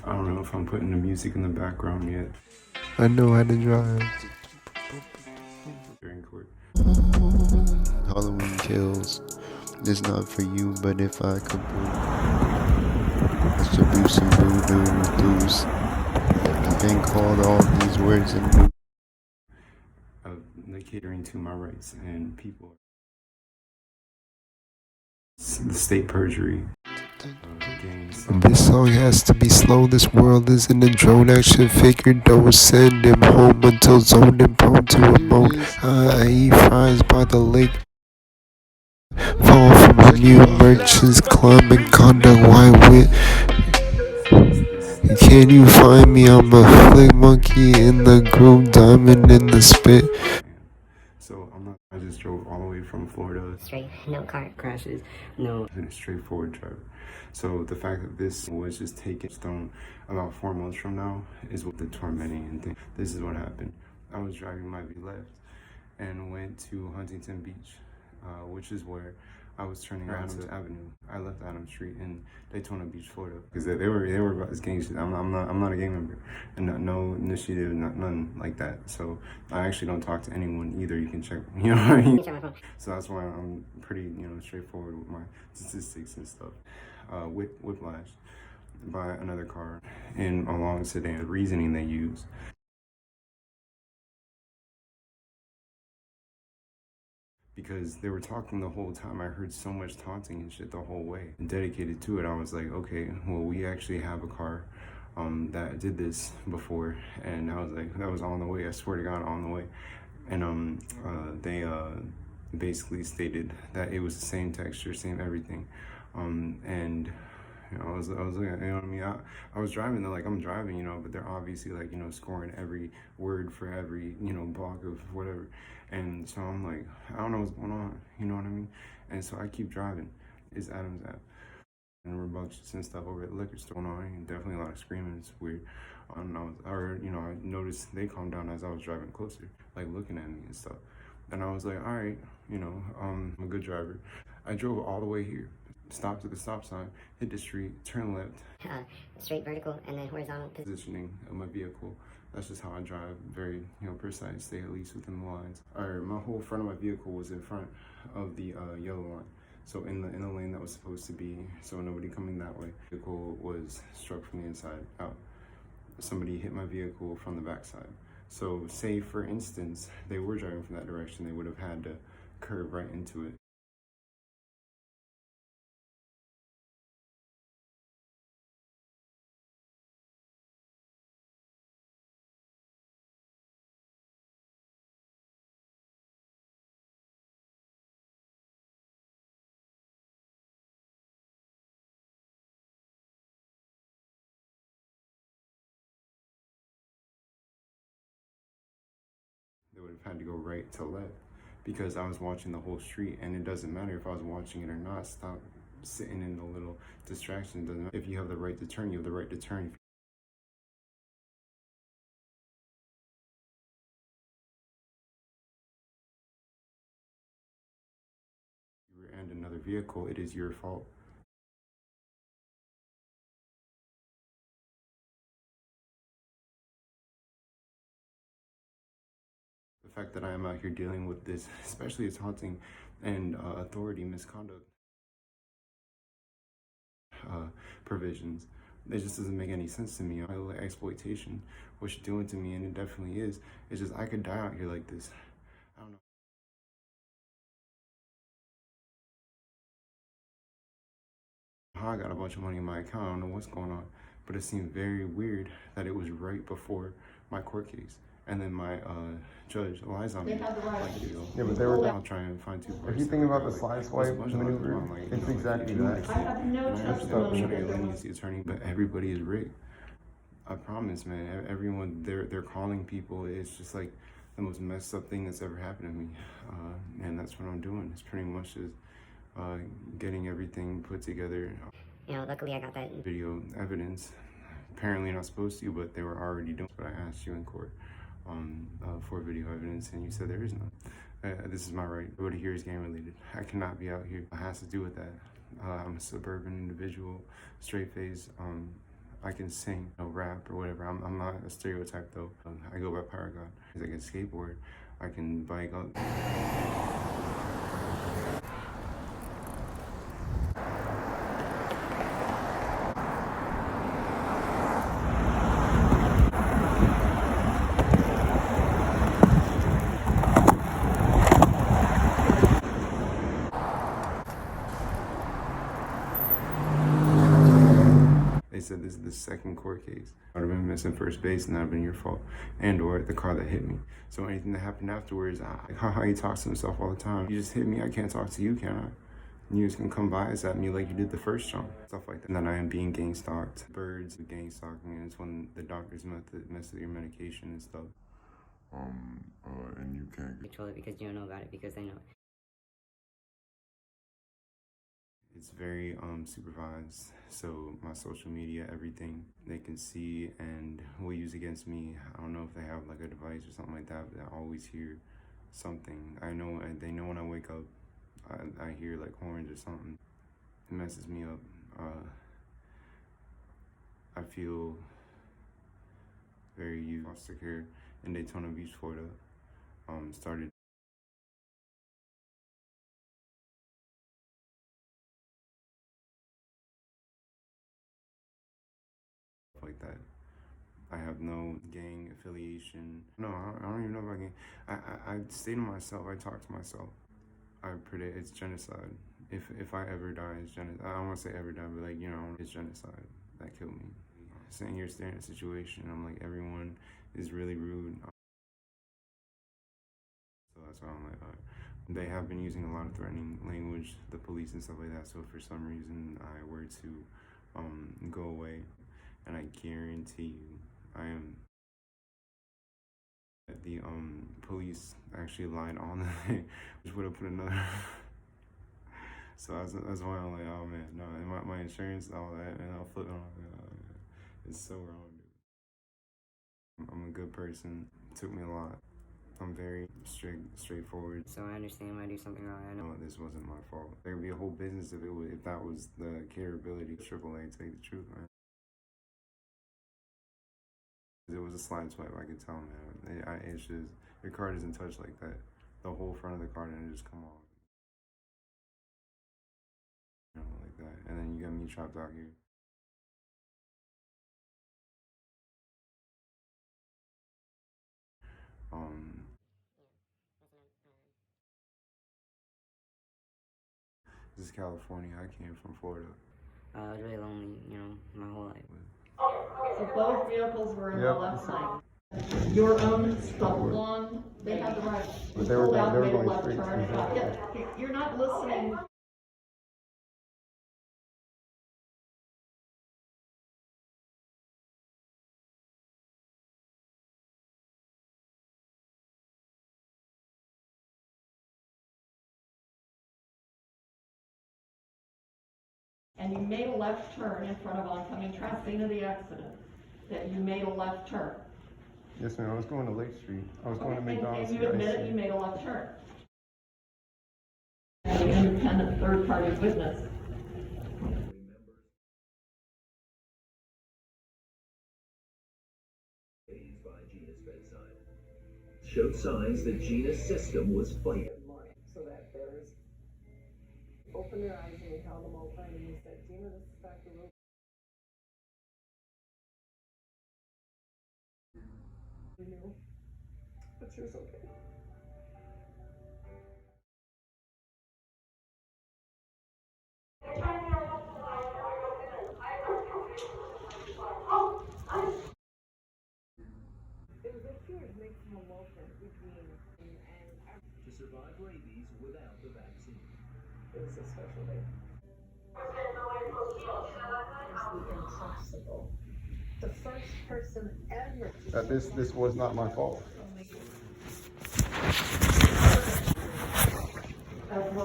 I don't know if I'm putting the music in the background yet. I know how to drive. During court. Halloween Kills. It's not for you, but if I could distribute some voodoo, been called all these words in new. They're catering to my rights and people. The state perjury. This song has to be slow. This world isn't a drone. Action figure. Don't send him home until zoned and prone to a moan. I eat fries by the lake. Fall from a new merchants climbing conduct. Why wit? Can you find me? I'm a flick monkey in the groove, diamond in the spit. So I just drove all the way from Florida. Straight, no car crashes, no. And a straightforward driver. So the fact that this was just taken stone about 4 months from now is what the tormenting and thing. This is what happened. I was driving my V left and went to Huntington Beach, which is where I was turning around to Avenue. I left Adams Street in Daytona Beach, Florida, because they were about this gang shit. I'm not a gang member, and no initiative, none like that. So I actually don't talk to anyone either. You can check, you know what I mean? So that's why I'm pretty, straightforward with my statistics and stuff. Whiplash by another car in a long sedan. The reasoning they use. Because they were talking the whole time. I heard so much taunting and shit the whole way. And dedicated to it, I was like, okay, well, we actually have a car that did this before. And I was like, that was on the way. I swear to God, on the way. And they basically stated that it was the same texture, same everything. And I was like, you know what I mean? I was driving, they're like, I'm driving, but they're obviously like, scoring every word for every, block of whatever. And so I'm like, I don't know what's going on, you know what I mean? And so I keep driving. It's Adam's app. And rambunctious and stuff over at the liquor store going on, and definitely a lot of screaming. It's weird. I noticed they calmed down as I was driving closer, like looking at me and stuff. And I was like, all right, I'm a good driver. I drove all the way here, stopped at the stop sign, hit the street, turn left. Straight vertical and then horizontal. Positioning of my vehicle. That's just how I drive, very, precise, stay at least within the lines. All right, my whole front of my vehicle was in front of the yellow line. So in the lane that was supposed to be, so nobody coming that way. The vehicle was struck from the inside out. Somebody hit my vehicle from the backside. So say, for instance, they were driving from that direction, they would have had to curve right into it. They would have had to go right to left because I was watching the whole street, and it doesn't matter if I was watching it or not. Stop sitting in the little distraction. It doesn't matter. If you have the right to turn, you have the right to turn. If you rear-end another vehicle, it is your fault. The fact that I am out here dealing with this, especially taunting and authority misconduct provisions, it just doesn't make any sense to me. Exploitation, what you're doing to me, and it definitely is. It's just I could die out here like this. I don't know how I got a bunch of money in my account. I don't know what's going on, but it seemed very weird that it was right before my court case. And then my judge lies on me. Yeah, but they were. I'll try and find two parts. If you think about the slide swipe maneuver, it's exactly that. I have no testimony. The attorney, but everybody is rigged. I promise, man. Everyone, they're calling people. It's just like the most messed up thing that's ever happened to me, and that's what I'm doing. It's pretty much just getting everything put together. Luckily I got that Video evidence. Apparently not supposed to, but they were already doing. But I asked you in court for video evidence, and you said there is none. This is my right. What here is gang related. I cannot be out here. It has to do with that. I'm a suburban individual, straight face. I can sing, rap or whatever. I'm not a stereotype though. I go by Paragon. I can skateboard. I can bike up. They said this is the second court case. I'd have been missing first base and that'd have been your fault. And or the car that hit me. So anything that happened afterwards, how he talks to himself all the time. You just hit me, I can't talk to you, can I? You just can come bias at me like you did the first jump. Stuff like that. And then I am being gang stalked. Birds gang stalking, and it's when the doctors mess with your medication and stuff. And you can't control it because you don't know about it because they know it. It's very supervised, so my social media, everything they can see and will use against me. I don't know if they have like a device or something like that, but I always hear something. I know, and they know when I wake up, I hear like horns or something. It messes me up. I feel very used. Foster care in Daytona Beach, Florida. Started like that. I have no gang affiliation. No, I don't even know about gang. I stay to myself. I talk to myself. I predict it's genocide. If I ever die, it's genocide. I don't want to say ever die, but like, it's genocide that killed me. Sitting here staring at a situation, I'm like, everyone is really rude. So that's why I'm like, they have been using a lot of threatening language, the police and stuff like that. So if for some reason I were to go away, and I guarantee you, I am. The police actually lied on the thing, which would have put another. So that's why I'm like, oh man, no, and my insurance, all that, and I'll flip on. It's so wrong, dude. I'm a good person. It took me a lot. I'm very straightforward. So I understand when I do something wrong. I know This wasn't my fault. There would be a whole business if that was the capability. AAA, tell you the truth, man. It was a slide swipe, I could tell, man. It's just, your car doesn't touch like that. The whole front of the car didn't just come off. Like that. And then you got me trapped out here. This is California. I came from Florida. I was really lonely, my whole life. So both vehicles were in the left lane. Your own stumbled on, they had the right. But they were going left straight. turn. Yeah, you're not listening. And you made a left turn in front of oncoming traffic, scene of the accident, that you made a left turn. Yes, ma'am. I was going to Lake Street. I was going to McDonald's. And you admitted you made a left turn. An independent third-party witness. By Gina's bedside showed signs that Gina's system was fighting. So that bears opened their eyes and we held them open and we said, Gina, this is Dr. Ruth. We knew, but she was okay. It was a fear to make some emotion between and To survive rabies without the vaccine. it was a special day. The impossible. The first person ever to This was not my fault. As well